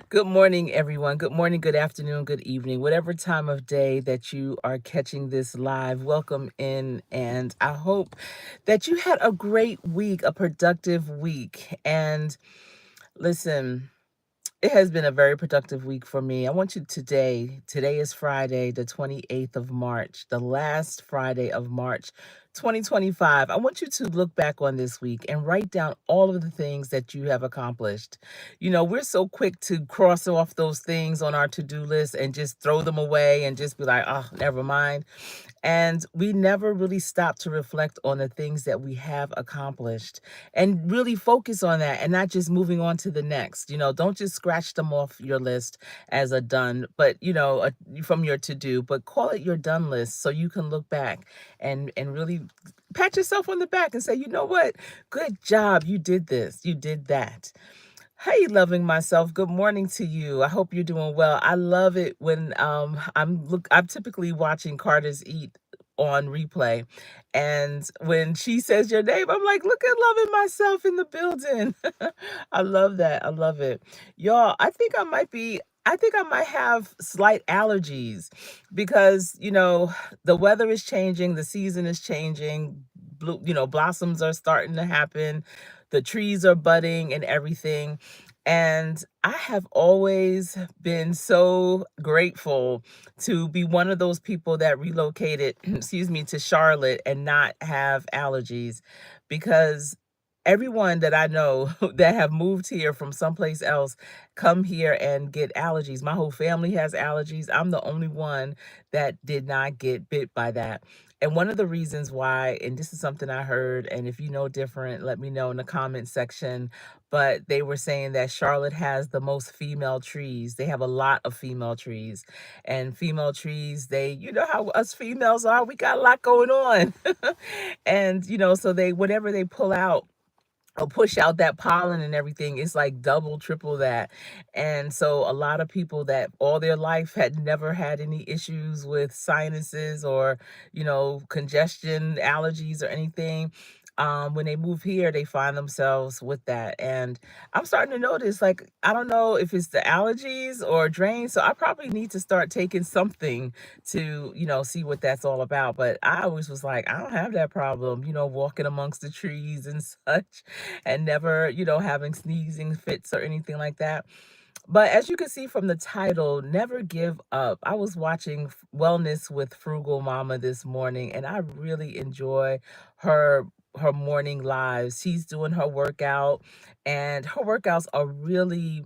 Good morning, everyone. Good morning, good afternoon, good evening, whatever time of day that you are catching this live. Welcome in, and I hope that you had a great week, a productive week. And listen, it has been a very productive week for me. I want you today is Friday, the 28th of March, the last Friday of March 2025. I want you to look back on this week and write down all of the things that you have accomplished. We're so quick to cross off those things on our to-do list and just throw them away and just be like, oh, never mind. And we never really stop to reflect on the things that we have accomplished and really focus on that and not just moving on to the next. Don't just scratch them off your list as a done, but from your to do, but call it your done list so you can look back and really pat yourself on the back and say, you know what? Good job. You did this. You did that. Hey, loving myself. Good morning to you. I hope you're doing well. I love it when I'm typically watching Carter's Eat on replay. And when she says your name, I'm like, look at loving myself in the building. I love that. I love it. Y'all, I think I might have slight allergies because, the weather is changing, the season is changing, blossoms are starting to happen, the trees are budding and everything. And I have always been so grateful to be one of those people that relocated, excuse me, to Charlotte and not have allergies, because everyone that I know that have moved here from someplace else come here and get allergies. My whole family has allergies. I'm the only one that did not get bit by that. And one of the reasons why, and this is something I heard, and if you know different, let me know in the comment section, but they were saying that Charlotte has the most female trees. They have a lot of female trees. And female trees, you know how us females are, we got a lot going on. And, so whatever they pull out or push out that pollen and everything, it's like double, triple that. And so a lot of people that all their life had never had any issues with sinuses or, congestion, allergies or anything. When they move here, they find themselves with that. And I'm starting to notice, like, I don't know if it's the allergies or drain. So I probably need to start taking something to, see what that's all about. But I always was like, I don't have that problem, walking amongst the trees and such and never, having sneezing fits or anything like that. But as you can see from the title, Never Give Up. I was watching Wellness with Frugal Mama this morning, and I really enjoy her her morning lives. She's doing her workout, and her workouts are really,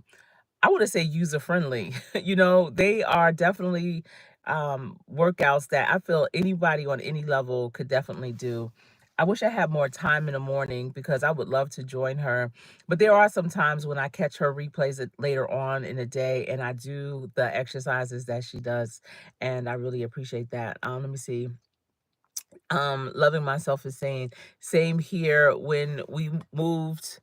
I want to say, user friendly. They are definitely workouts that I feel anybody on any level could definitely do. I wish I had more time in the morning because I would love to join her. But there are some times when I catch her replays later on in the day and I do the exercises that she does. And I really appreciate that. Let me see. Loving myself is saying, same here. When we moved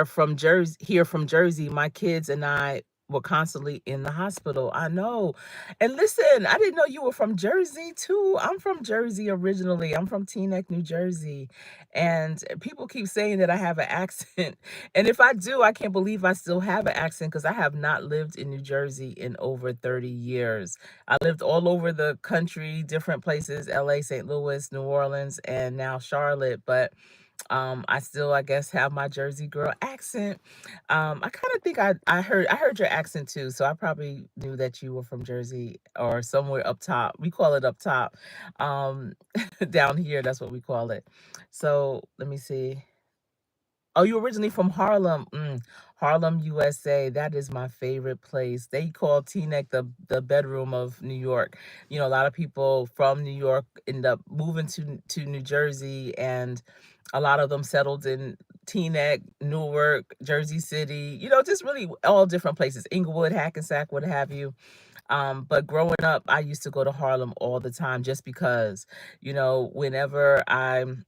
from Jersey, my kids and I were constantly in the hospital. I know. And listen, I didn't know you were from Jersey too. I'm from Jersey originally. I'm from Teaneck, New Jersey. And people keep saying that I have an accent. And if I do, I can't believe I still have an accent because I have not lived in New Jersey in over 30 years. I lived all over the country, different places, LA, St. Louis, New Orleans, and now Charlotte. But I still, I guess, have my Jersey girl accent. I kind of think I heard your accent too, so I probably knew that you were from Jersey or somewhere up top. We call it up top. Um, down here, that's what we call it. So let me see. Oh, you originally from Harlem. Harlem, USA. That is my favorite place. They call Teaneck the bedroom of New York. A lot of people from New York end up moving to New Jersey, and a lot of them settled in Teaneck, Newark, Jersey City. Just really all different places. Inglewood, Hackensack, what have you. But growing up, I used to go to Harlem all the time just because, whenever I'm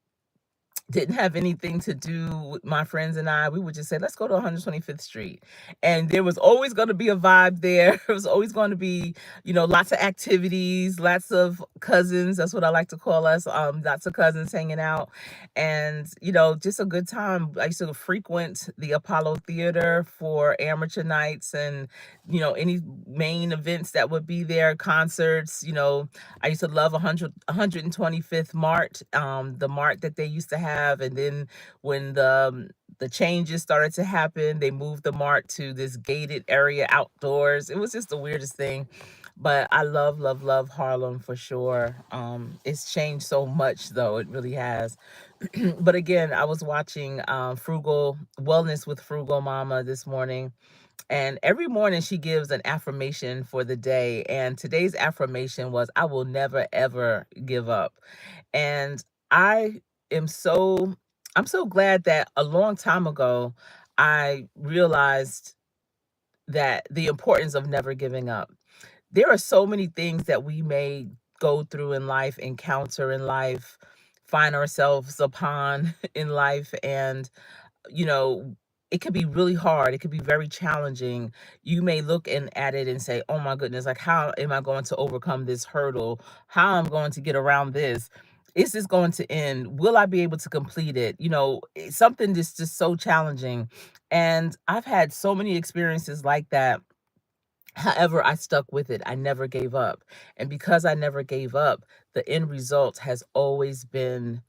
didn't have anything to do with my friends and I, we would just say, let's go to 125th Street. And there was always going to be a vibe there. There was always going to be, lots of activities, lots of cousins. That's what I like to call us. Lots of cousins hanging out and, just a good time. I used to frequent the Apollo Theater for amateur nights and, any main events that would be there, concerts. I used to love 125th Mart, the Mart that they used to have. And then when the changes started to happen, they moved the Mart to this gated area outdoors. It was just the weirdest thing. But I love, love, love Harlem for sure. It's changed so much though. It really has. But again, I was watching Frugal Wellness with Frugal Mama this morning, and every morning she gives an affirmation for the day. And today's affirmation was, I will never, ever give up. And I am so, I'm so glad that a long time ago, I realized that the importance of never giving up. There are so many things that we may go through in life, encounter in life, find ourselves upon in life. And you know, it could be really hard. It could be very challenging. You may look at it and say, "Oh my goodness, like how am I going to overcome this hurdle? How am I going to get around this? Is this going to end? Will I be able to complete it?" Something just so challenging. And I've had so many experiences like that. However, I stuck with it. I never gave up. And because I never gave up, the end result has always been,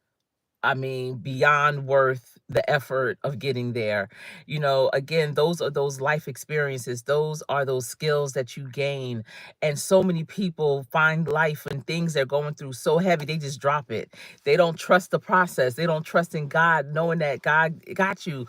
I mean, beyond worth the effort of getting there. Again, those are those life experiences. Those are those skills that you gain. And so many people find life and things they're going through so heavy, they just drop it. They don't trust the process. They don't trust in God, knowing that God got you.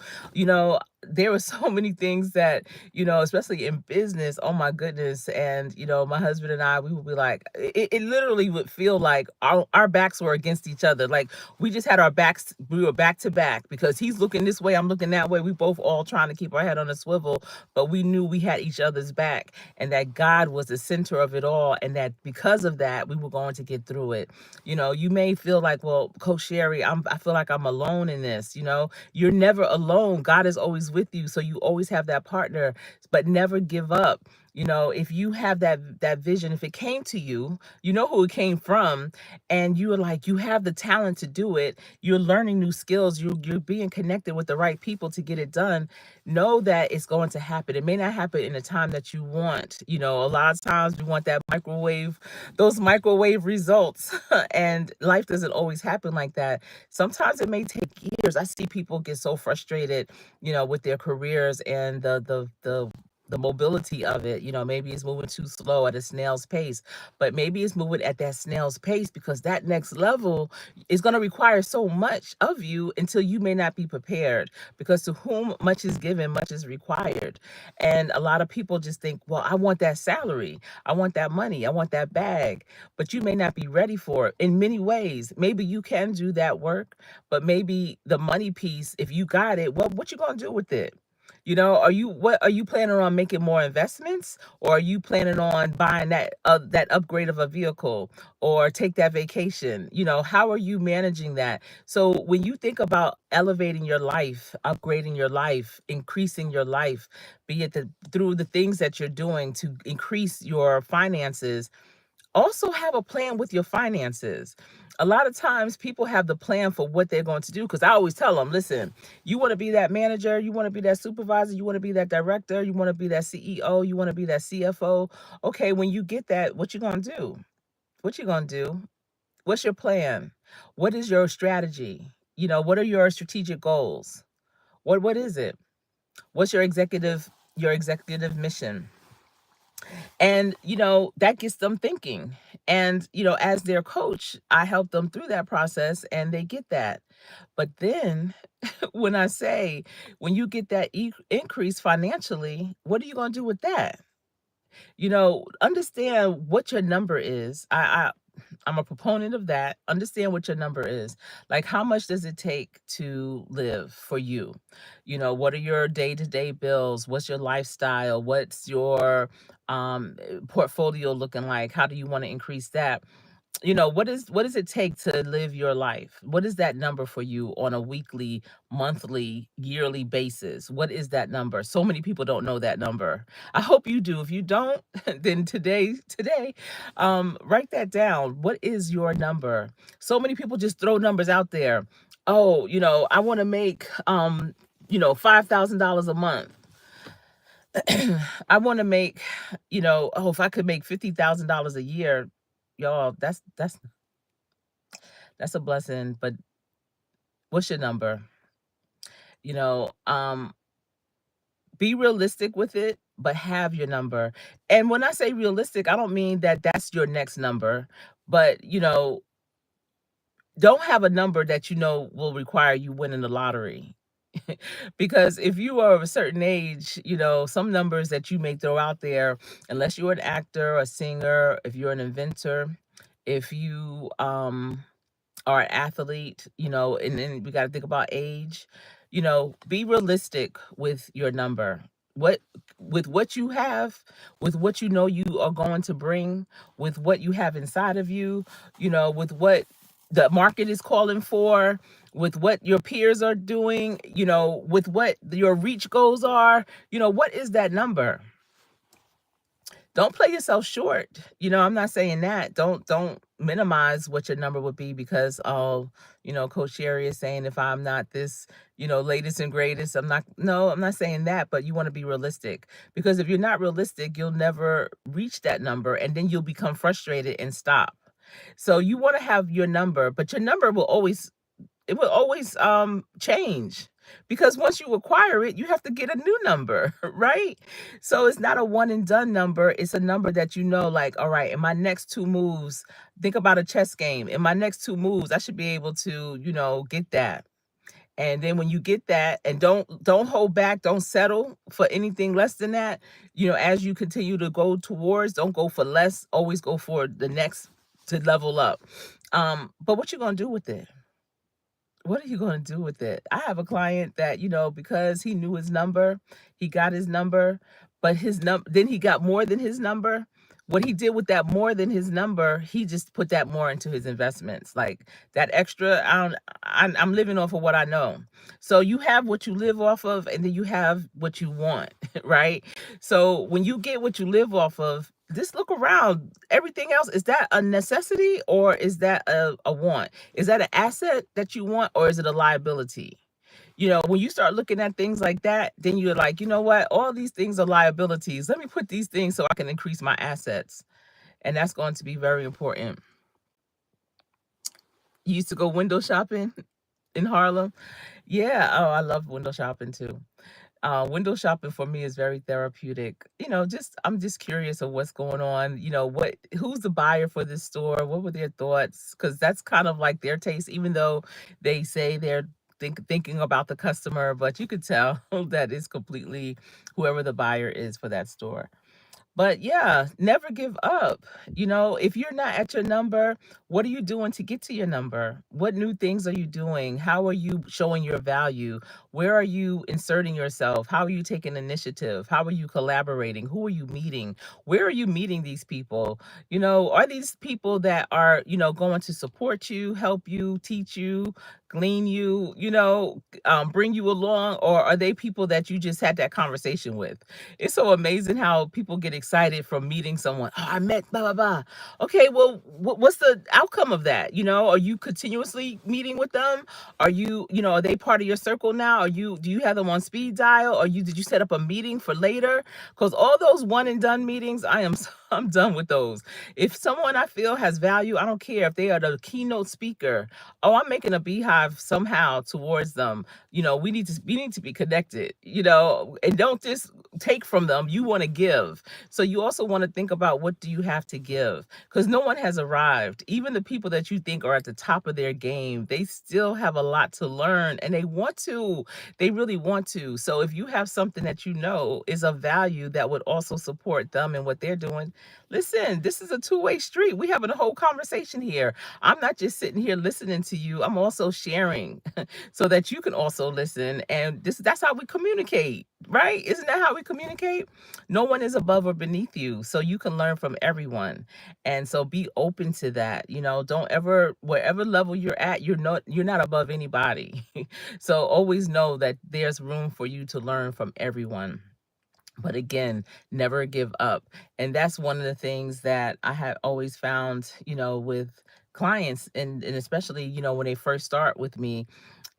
There were so many things that, especially in business, oh my goodness. And, my husband and I, we would be like, it literally would feel like our backs were against each other. Like we just had our backs, we were back to back because he's looking this way, I'm looking that way. We both all trying to keep our head on a swivel, but we knew we had each other's back and that God was the center of it all. And that because of that, we were going to get through it. You may feel like, well, Coach Sherri, I feel like I'm alone in this. You're never alone. God is always with you. So you always have that partner, but never give up. If you have that vision, if it came to you, you know who it came from, and you are like, you have the talent to do it. You're learning new skills. You're being connected with the right people to get it done. Know that it's going to happen. It may not happen in the time that you want. A lot of times we want those microwave results, and life doesn't always happen like that. Sometimes it may take years. I see people get so frustrated, with their careers and the mobility of it. Maybe it's moving too slow at a snail's pace, but maybe it's moving at that snail's pace because that next level is going to require so much of you until you may not be prepared, because to whom much is given, much is required. And a lot of people just think, well, I want that salary, I want that money, I want that bag, but you may not be ready for it in many ways. Maybe you can do that work, but maybe the money piece, if you got it, well, what you going to do with it? What are you planning on, making more investments, or are you planning on buying that upgrade of a vehicle or take that vacation? How are you managing that? So when you think about elevating your life, upgrading your life, increasing your life, be it through the things that you're doing to increase your finances, also have a plan with your finances. A lot of times people have the plan for what they're going to do, because I always tell them, listen, you want to be that manager, you want to be that supervisor, you want to be that director, you want to be that CEO, you want to be that CFO. Okay, when you get that, what you going to do? What you going to do? What's your plan? What is your strategy? What are your strategic goals? What is it? What's your executive mission? And, that gets them thinking. And, as their coach, I help them through that process and they get that. But then when I say, when you get that increase financially, what are you going to do with that? Understand what your number is. I'm a proponent of that. Understand what your number is. Like, how much does it take to live for you? What are your day-to-day bills? What's your lifestyle? What's your portfolio looking like? How do you want to increase that? what does it take to live your life? What is that number for you on a weekly, monthly, yearly basis? What is that number? So many people don't know that number. I hope you do. If you don't, then today, write that down. What is your number? So many people just throw numbers out there. Oh, I want to make $5,000 a month. I want to make, oh, if I could make $50,000 a year, y'all, that's a blessing. But what's your number? You know, um, be realistic with it, but have your number. And when I say realistic, I don't mean that that's your next number, but don't have a number that will require you winning the lottery. Because if you are of a certain age, some numbers that you may throw out there, unless you're an actor, a singer, if you're an inventor, if you are an athlete, and then we got to think about age, be realistic with your number. What with what you have, with what you are going to bring, with what you have inside of you, with what the market is calling for, with what your peers are doing, with what your reach goals are, what is that number? Don't play yourself short. I'm not saying that. Don't minimize what your number would be because Coach Sherri is saying if I'm not this, latest and greatest, I'm not. No, I'm not saying that, but you want to be realistic because if you're not realistic, you'll never reach that number and then you'll become frustrated and stop. So you want to have your number, but your number will always change because once you acquire it, you have to get a new number, right? So it's not a one and done number. It's a number that like, all right, in my next two moves, think about a chess game. In my next two moves, I should be able to, get that. And then when you get that, and don't hold back, don't settle for anything less than that. As you continue to go towards, don't go for less, always go for the next to level up. But what you gonna do with it? What are you going to do with it? I have a client that, because he knew his number, he got his number, but then he got more than his number. What he did with that more than his number, he just put that more into his investments. Like that extra, I'm living off of what I know. So you have what you live off of, and then you have what you want, right? So when you get what you live off of, just look around. Everything else, is that a necessity or is that a want? Is that an asset that you want or is it a liability? When you start looking at things like that, then you're like, you know what? All these things are liabilities. Let me put these things so I can increase my assets. And that's going to be very important. You used to go window shopping in Harlem. Yeah. Oh, I love window shopping too. Window shopping for me is very therapeutic. Just I'm just curious of what's going on. Who's the buyer for this store? What were their thoughts? Because that's kind of like their taste, even though they say they're thinking about the customer, but you could tell that it's completely whoever the buyer is for that store. But yeah, never give up. If you're not at your number, what are you doing to get to your number? What new things are you doing? How are you showing your value? Where are you inserting yourself? How are you taking initiative? How are you collaborating? Who are you meeting? Where are you meeting these people? Are these people that are, going to support you, help you, teach you, glean you, bring you along? Or are they people that you just had that conversation with? It's so amazing how people get excited from meeting someone. Oh, I met blah blah blah. Okay, well, what's the outcome of that? Are you continuously meeting with them? Are they part of your circle now? Do you have them on speed dial? Did you set up a meeting for later? Because all those one and done meetings, I'm done with those. If someone I feel has value, I don't care if they are the keynote speaker. Oh, I'm making a beehive somehow towards them. We need to be connected. And don't just take from them. You want to give. So you also want to think about what do you have to give? Because no one has arrived. Even the people that you think are at the top of their game, they still have a lot to learn and they want to. They really want to. So if you have something that is of value that would also support them and what they're doing, listen, this is a two-way street. We having a whole conversation here. I'm not just sitting here listening to you. I'm also sharing sharing so that you can also listen. And that's how we communicate, right? Isn't that how we communicate? No one is above or beneath you. So you can learn from everyone. And so be open to that. Don't ever, wherever level you're at, you're not above anybody. So always know that there's room for you to learn from everyone. But again, never give up. And that's one of the things that I have always found, with clients, and especially, when they first start with me,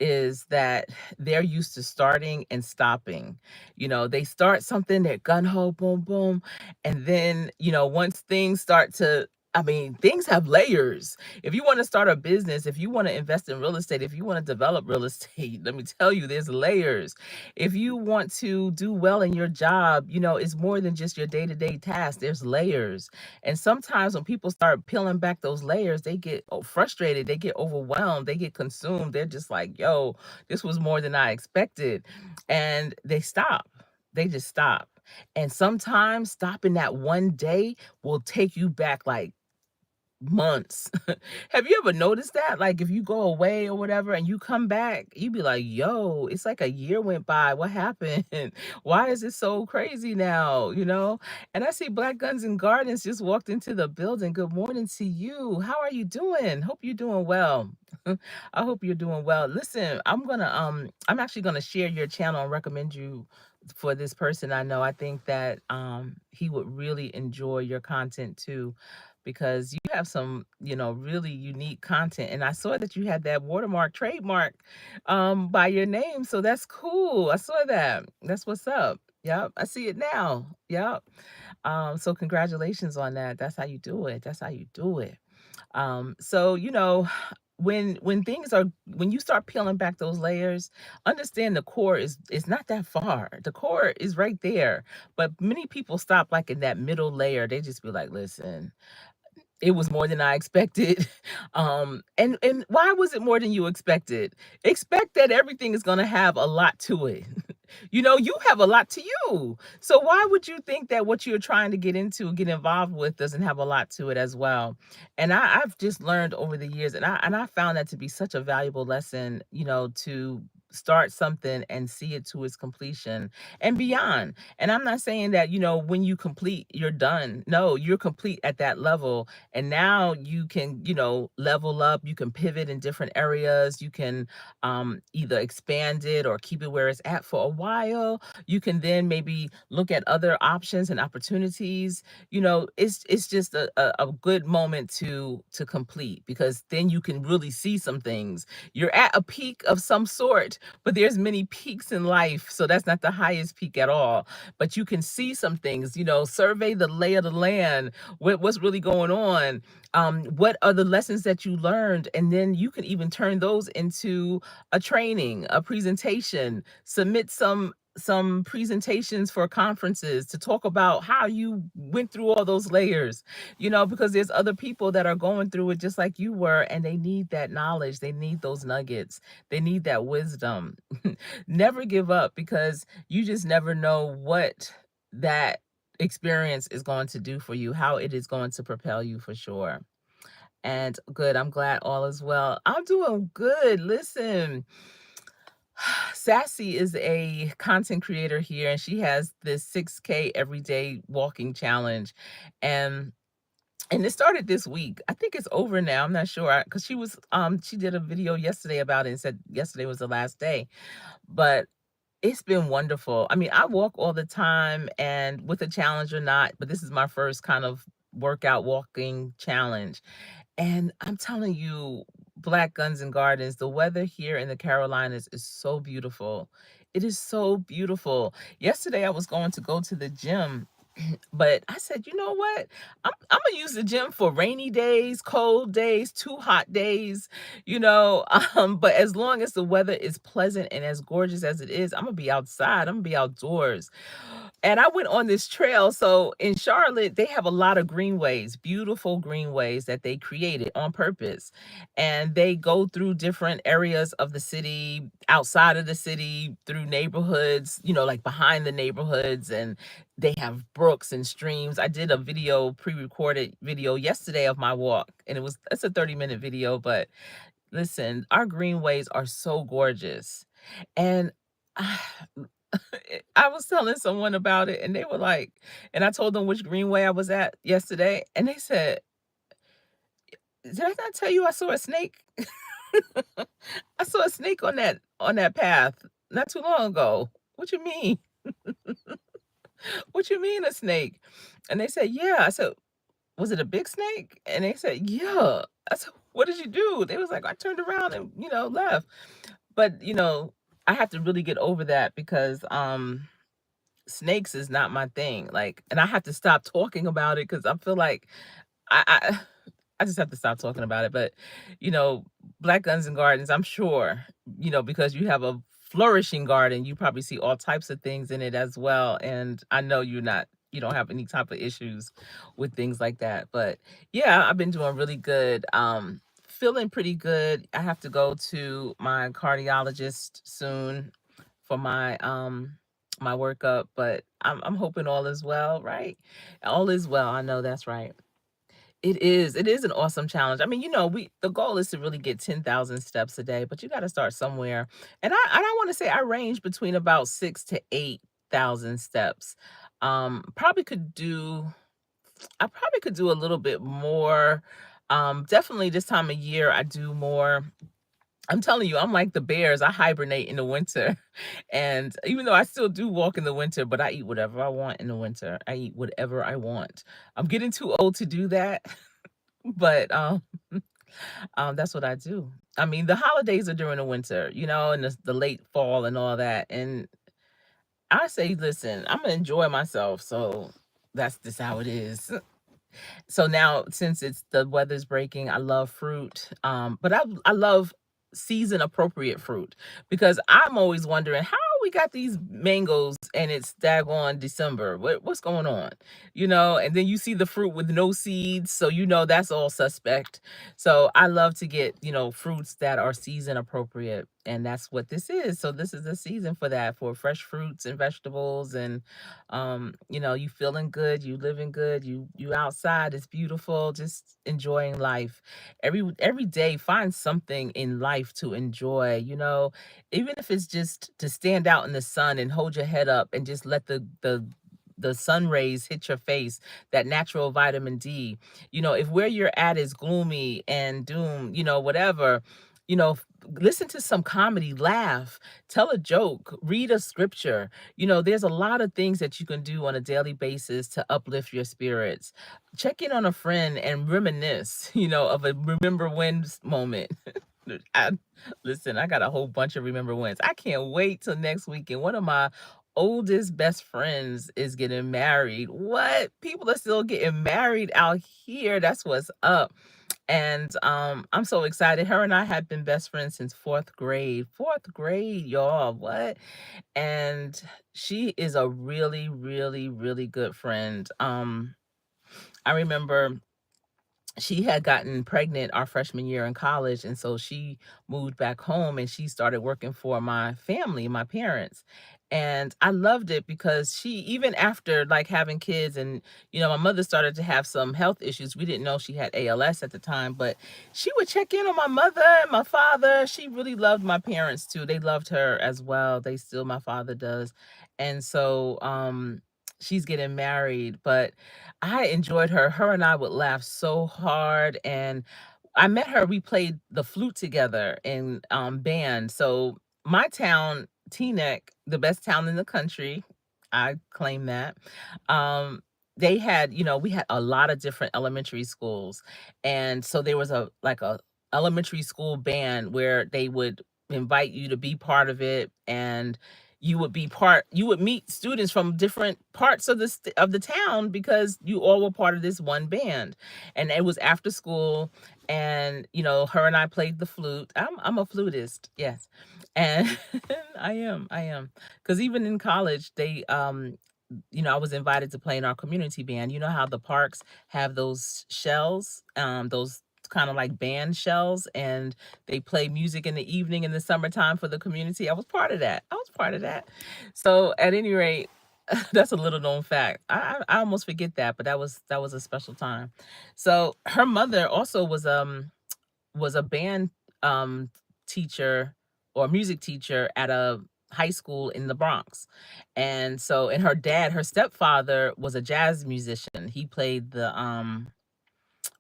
is that they're used to starting and stopping. They start something, they're gun ho, boom, boom. And then, once things start to, I mean, things have layers. If you want to start a business, if you want to invest in real estate, if you want to develop real estate, let me tell you, there's layers. If you want to do well in your job, it's more than just your day-to-day tasks. There's layers. And sometimes when people start peeling back those layers, they get frustrated, they get overwhelmed, they get consumed. They're just like, yo, this was more than I expected. And they stop. They just stop. And sometimes stopping that one day will take you back like months. Have you ever noticed that? Like if you go away or whatever and you come back, you be like, yo, it's like a year went by. What happened? Why is it so crazy now? And I see Black Guns and Gardens just walked into the building. Good morning to you. How are you doing? Hope you're doing well. I hope you're doing well. Listen, I'm actually gonna share your channel and recommend you for this person I know. I think that he would really enjoy your content too, because you have some, really unique content. And I saw that you had that watermark trademark by your name. So that's cool. I saw that. That's what's up. Yep. I see it now. Yep. So congratulations on that. That's how you do it. That's how you do it. So when you start peeling back those layers, understand the core is not that far. The core is right there. But many people stop like in that middle layer. They just be like, listen, it was more than I expected. And why was it more than you expected? Expect that everything is gonna have a lot to it. You have a lot to you. So why would you think that what you're trying to get involved with doesn't have a lot to it as well? And I've just learned over the years, and I found that to be such a valuable lesson, to start something and see it to its completion and beyond. And I'm not saying that, when you complete, you're done. No, you're complete at that level. And now you can, level up, you can pivot in different areas, you can either expand it or keep it where it's at for a while. You can then maybe look at other options and opportunities. It's just a good moment to complete, because then you can really see some things. You're at a peak of some sort, but there's many peaks in life. So that's not the highest peak at all. But you can see some things, survey the lay of the land, what's really going on. What are the lessons that you learned? And then you can even turn those into a training, a presentation, submit some presentations for conferences to talk about how you went through all those layers, because there's other people that are going through it just like you were, and they need that knowledge, they need those nuggets, they need that wisdom. Never give up, because you just never know what that experience is going to do for you, how it is going to propel you for sure. And good, I'm glad all is well. I'm doing good. Listen, Sassy is a content creator here, and she has this 6K everyday walking challenge. And and it started this week. I think it's over now. I'm not sure, because she did a video yesterday about it and said yesterday was the last day. But it's been wonderful. I mean, I walk all the time, and with a challenge or not, but this is my first kind of workout walking challenge. And I'm telling you, Black Guns and Gardens, the weather here in the Carolinas is so beautiful. It is so beautiful. Yesterday, I was going to go to the gym, but I said, you know what? I'm gonna use the gym for rainy days, cold days, too hot days, But as long as the weather is pleasant and as gorgeous as it is, I'm gonna be outside. I'm gonna be outdoors. And I went on this trail. So in Charlotte, they have a lot of greenways, beautiful greenways that they created on purpose. And they go through different areas of the city, outside of the city, through neighborhoods, like behind the neighborhoods. And they have brooks and streams. I did a video, pre-recorded video yesterday of my walk, and it's a 30-minute video, but Listen, our greenways are so gorgeous. And I I was telling someone about it and they were like, and I told them which greenway I was at yesterday, and they said, "Did I not tell you I saw a snake?" I saw a snake on that path not too long ago. What you mean? What you mean a snake? And they said, "Yeah." I said, "Was it a big snake?" And they said, "Yeah." I said, "What did you do?" They was like, "I turned around and, left." But, I have to really get over that because snakes is not my thing. Like, and I have to stop talking about it because I feel like I I just have to stop talking about it. But, you know, Black Guns and Gardens, I'm sure, because you have a flourishing garden, you probably see all types of things in it as well. And I know you don't have any type of issues with things like that. But yeah, I've been doing really good. Feeling pretty good. I have to go to my cardiologist soon for my workup, but I'm hoping all is well, right? All is well. I know that's right. It is. It is an awesome challenge. I mean, the goal is to really get 10,000 steps a day, but you got to start somewhere. And I want to say I range between about 6 to 8,000 steps. Probably could do I probably could do a little bit more. Definitely this time of year I do more. I'm telling you, I'm like the bears. I hibernate in the winter. And even though I still do walk in the winter, but I eat whatever I want in the winter. I eat whatever I want. I'm getting too old to do that. But, that's what I do. I mean, the holidays are during the winter, and the late fall and all that, and I say, "Listen, Imma enjoy myself," so that's just how it is. So now since the weather's breaking, I love fruit, but I love season appropriate fruit because I'm always wondering how we got these mangoes and it's daggone December. What's going on? And then you see the fruit with no seeds, so that's all suspect. So I love to get, fruits that are season appropriate, and that's what this is. So this is the season for that, for fresh fruits and vegetables and you feeling good, you living good, you outside, it's beautiful, just enjoying life. Every day find something in life to enjoy, even if it's just to stand out in the sun and hold your head up and just let the sun rays hit your face, that natural vitamin D. If where you're at is gloomy and doom, whatever, listen to some comedy, laugh, tell a joke, read a scripture. There's a lot of things that you can do on a daily basis to uplift your spirits. Check in on a friend and reminisce, of a remember wins moment. I, Listen, I got a whole bunch of remember wins. I can't wait till next weekend. One of my oldest best friends is getting married. What? People are still getting married out here. That's what's up. And I'm so excited. Her and I have been best friends since fourth grade. Fourth grade, y'all. What? And she is a really, really, really good friend. I remember she had gotten pregnant our freshman year in college, and so she moved back home and she started working for my family, my parents. And I loved it because she, even after like having kids, and my mother started to have some health issues. We didn't know she had ALS at the time, but she would check in on my mother and my father. She really loved my parents too. They loved her as well. They still, my father does. And so she's getting married, but I enjoyed her. Her and I would laugh so hard, and I met her, we played the flute together in, band. So my town, Teaneck, the best town in the country, I claim that, um, they had, we had a lot of different elementary schools, and so there was a elementary school band where they would invite you to be part of it, and you would meet students from different parts of the town because you all were part of this one band. And it was after school, and her and I played the flute. I'm a flutist, yes. And I am, because even in college I was invited to play in our community band. You know how the parks have those shells, those kind of like band shells, and they play music in the evening in the summertime for the community. I was part of that. I was part of that. So at any rate, that's a little known fact. I almost forget that, but that was a special time. So her mother also was a band um, teacher or music teacher at a high school in the Bronx. And her dad, her stepfather was a jazz musician. He played the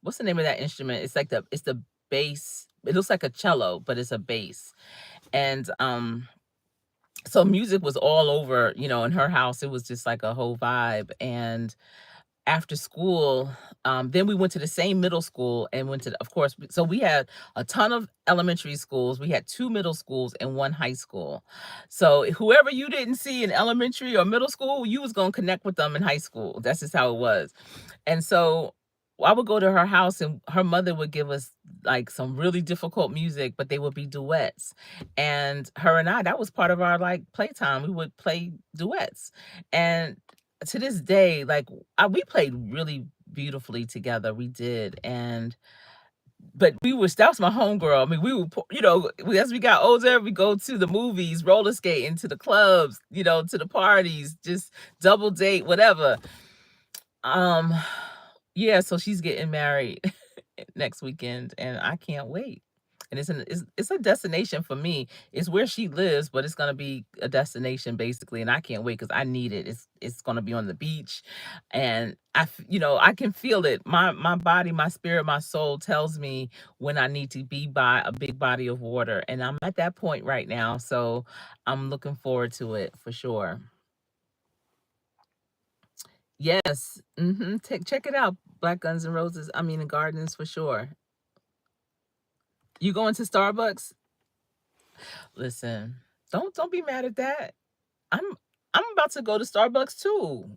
what's the name of that instrument? It's the bass. It looks like a cello, but it's a bass. And so music was all over, in her house. It was just like a whole vibe. And after school, then we went to the same middle school and went to, of course, so we had a ton of elementary schools. We had two middle schools and one high school. So whoever you didn't see in elementary or middle school, you was going to connect with them in high school. That's just how it was. And so I would go to her house and her mother would give us like some really difficult music, but they would be duets. And her and I, that was part of our like playtime. We would play duets. And to this day, like we played really beautifully together. We did. And but that was my homegirl. I mean, we would, as we got older, we go to the movies, roller skating, to the clubs, to the parties, just double date, whatever. Um, yeah, so she's getting married next weekend, and I can't wait. And it's a destination for me. It's where she lives, but it's gonna be a destination basically, and I can't wait because I need it. It's gonna be on the beach, and I can feel it. My body, my spirit, my soul tells me when I need to be by a big body of water, and I'm at that point right now. So I'm looking forward to it for sure. Yes. Check it out. Black Guns and Roses. I mean, and Gardens for sure. You going to Starbucks? Listen, don't be mad at that. I'm I'm about to go to Starbucks too.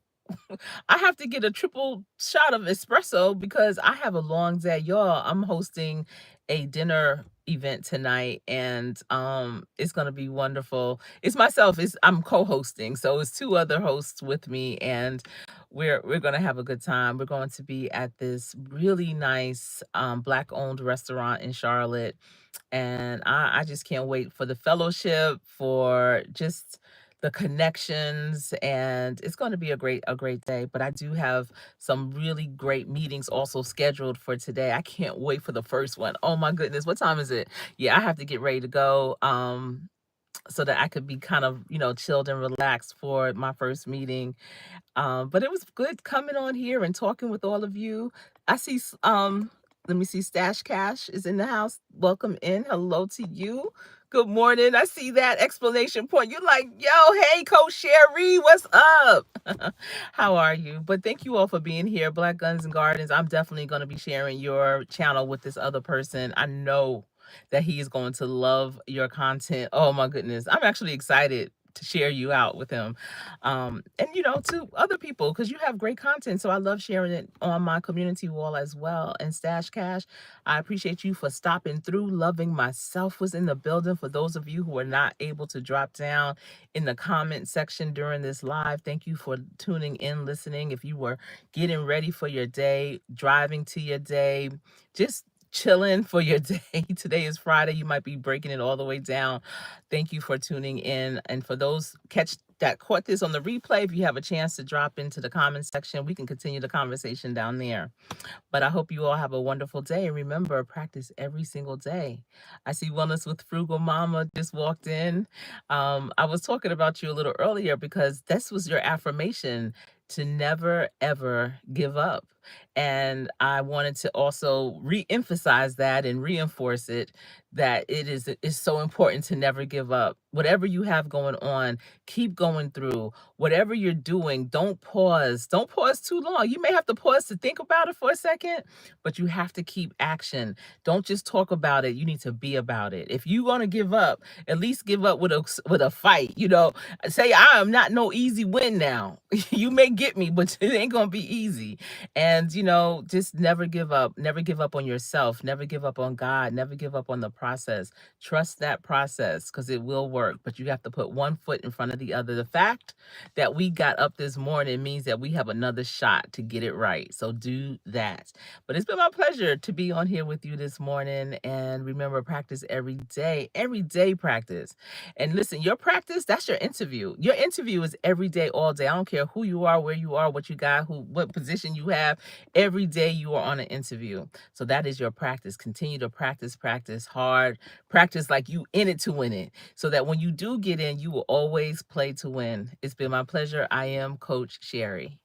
I have to get a triple shot of espresso because I have a long day, y'all. I'm hosting a dinner event tonight, and it's gonna be wonderful. It's myself, I'm co-hosting, so it's two other hosts with me, and we're gonna have a good time. We're going to be at this really nice black owned restaurant in Charlotte, and I just can't wait for the fellowship, for just the connections, and it's going to be a great day. But I do have some really great meetings also scheduled for today. I can't wait for the first one. Oh my goodness, what time is it? Yeah, I have to get ready to go so that I could be kind of, chilled and relaxed for my first meeting. But it was good coming on here and talking with all of you. I see, let me see, Stash Cash is in the house. Welcome in. Hello to you. Good morning. I see that explanation point. You're like, yo, hey, Coach Sherri, what's up? How are you? But thank you all for being here. Black Guns and Gardens. I'm definitely going to be sharing your channel with this other person. I know that he is going to love your content. Oh my goodness. I'm actually excited to share you out with him, and to other people, because you have great content, so I love sharing it on my community wall as well. And Stash Cash, I appreciate you for stopping through. Loving Myself was in the building. For those of you who are not able to drop down in the comment section during this live, thank you for tuning in, listening. If you were getting ready for your day, driving to your day, just chilling for your day. Today is Friday. You might be breaking it all the way down. Thank you for tuning in. And for those caught this on the replay, if you have a chance to drop into the comment section, we can continue the conversation down there. But I hope you all have a wonderful day. And remember, practice every single day. I see Wellness with Frugal Mama just walked in. I was talking about you a little earlier because this was your affirmation, to never, ever give up. And I wanted to also re-emphasize that and reinforce it, that is so important to never give up. Whatever you have going on, keep going through. Whatever you're doing, don't pause. Don't pause too long. You may have to pause to think about it for a second, but you have to keep action. Don't just talk about it. You need to be about it. If you want to give up, at least give up with a fight. Say, I am not no easy win now. You may get me, but it ain't gonna be easy. And just never give up. Never give up on yourself. Never give up on God. Never give up on the process. Trust that process, because it will work. But you have to put one foot in front of the other. The fact that we got up this morning means that we have another shot to get it right. So do that. But it's been my pleasure to be on here with you this morning. And remember, practice every day practice. And listen, your practice, that's your interview. Your interview is every day, all day. I don't care who you are, where you are, what you got, what position you have. Every day you are on an interview. So that is your practice. Continue to practice hard, practice like you in it to win it, so that when you do get in, you will always play to win. It's been my pleasure. I am Coach Sherri.